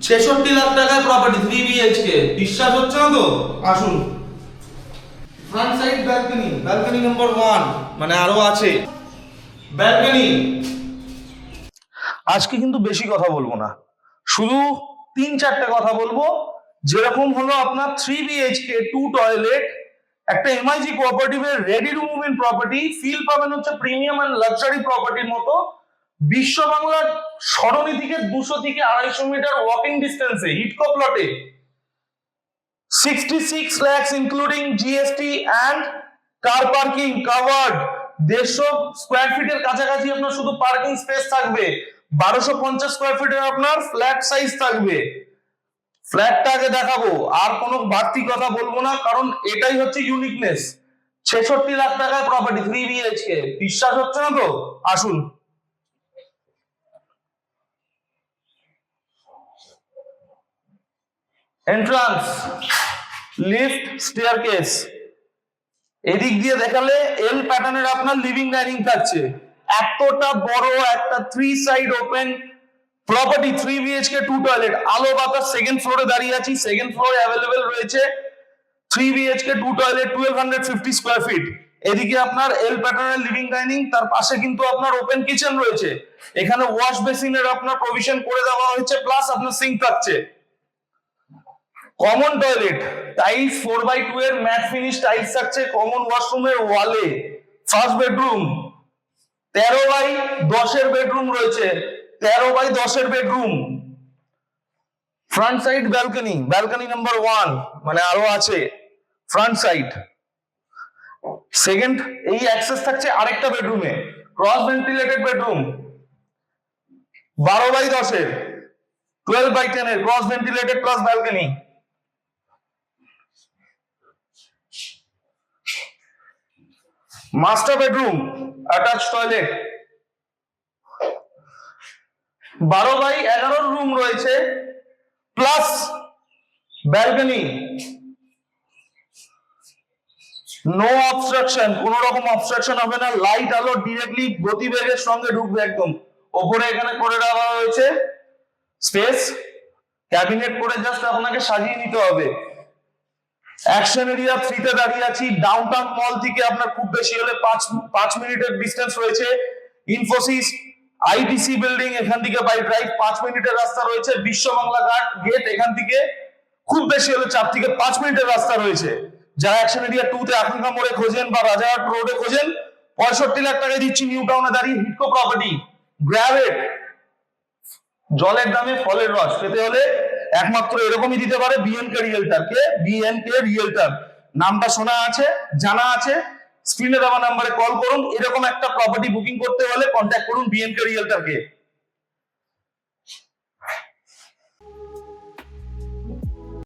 ৬৬ লাখ টাকায় property 3 BHK, বিশ্বাস হচ্ছে না তো? আসুন। Front side balcony, balcony number 1, মানে আরো আছে ব্যালকনি। আজকে কিন্তু বেশি কথা বলবো না, শুধু 3-4টে কথা বলবো। যেরকম হলো আপনার 3 BHK 2 টয়লেট, একটা MIG কোঅপারেটিভের ready to move in property, feel পাবেন হচ্ছে প্রিমিয়াম এন্ড লাক্সারি প্রপার্টির মতো। বিশ্ব বাংলার সরণি থেকে 200 থেকে 250 মিটার ওয়াকিং ডিস্টেন্সে হিটকো প্লটে 66 lakhs ইনক্লুডিং GST and car parking covered. 150 square ফিটের কাছাকাছি আপনার শুধু পার্কিং স্পেস থাকবে। 1250 স্কয়ার ফিটের আপনার ফ্ল্যাট সাইজ থাকবে। ফ্ল্যাটটা আগে দেখাবো, আর কোনো বাড়তি কথা বলবো না, কারণ এটাই হচ্ছে ইউনিকনেস। ৬৬ লাখ টাকায় প্রপার্টি 3 BHK, বিশ্বাস হচ্ছে না তো? আসুন। Entrance, lift, staircase. এদিক দিয়ে দেখালে এল প্যাটার্নের আপনার লিভিং ডাইনিং থাকছে। এতটা বড় একটা 3 side open property 3 BHK 2 toilet, আলো বাতাস। সেকেন্ড ফ্লোরে দাঁড়িয়ে আছি, সেকেন্ড ফ্লোরে অ্যাভেলেবেল রয়েছে 3 BHK 2 টয়লেট 1250 স্কয়ার ফিট। এদিকে আপনার এল প্যাটার্নের লিভিং ডাইনিং, তার পাশে কিন্তু আপনার ওপেন কিচেন রয়েছে। এখানে ওয়াশ বেসিনের আপনার প্রভিশন করে দেওয়া হয়েছে, প্লাস আপনার সিঙ্ক থাকছে। কমন টয়লেট, টাইলস 4x2 এর ম্যাট ফিনিশ টাইলস থাকছে কমন ওয়াশরুমের ওয়ালে। ফার্স্ট বেডরুম 13x10 এর বেডরুম রয়েছে, 13x10 এর bedroom. Front side balcony, balcony number 1, মানে আরো আছে ফ্রন্ট সাইড। সেকেন্ড এই অ্যাক্সেস থাকছে আরেকটা বেডরুমে, ক্রস ভেন্টিলেটেড বেডরুম 12x10 এর, 12x10 এর cross ventilated plus balcony. Master bedroom, attach toilet, 12x11 room রয়েছে প্লাস ব্যালকনি। নো অবস্ট্রাকশন, কোন রকম অবস্ট্রাকশন হবে না। লাইট আলো ডিরেক্টলি গতিবেগের সঙ্গে ঢুকবে একদম। ওপরে এখানে করে দেওয়া হয়েছে স্পেস, ক্যাবিনেট করে জাস্ট আপনাকে সাজিয়ে নিতে হবে। অ্যাকশন এরিয়া 3 তে দাঁড়িয়ে আছি। ডাউনটাউন মল থেকে আপনার খুব বেশি হলে 5 মিনিটের ডিসটেন্স রয়েছে। ইনফোসিস ITC বিল্ডিং এখান থেকে বাই ড্রাইভ 5 মিনিটের রাস্তা রয়েছে। বিশ্ব বাংলা গেট এখান থেকে খুব বেশি হলে 4 থেকে 5 মিনিটের রাস্তা রয়েছে। যারা অ্যাকশন এরিয়া 2 তে আকাঙ্ক্ষা মোড়ে খোঁজেন বা রাজারহাট রোডে খোঁজেন, 65 লাখ টাকায় দিচ্ছি নিউ টাউনে দাঁড়িয়ে হিটকো প্রপার্টি। গ্র্যাভেট, জলের দামে ফলের রস পেতে হলে একমাত্র এরকমই দিতে পারে BNK রিয়েলটর। কে? BNK realtor. নামটা শোনা আছে, জানা আছে, স্ক্রিনে দেওয়া নাম্বারে কল করুন। এরকম একটা প্রপার্টি বুকিং করতে হলে কন্ট্যাক্ট করুন BNK রিয়েলটর কে।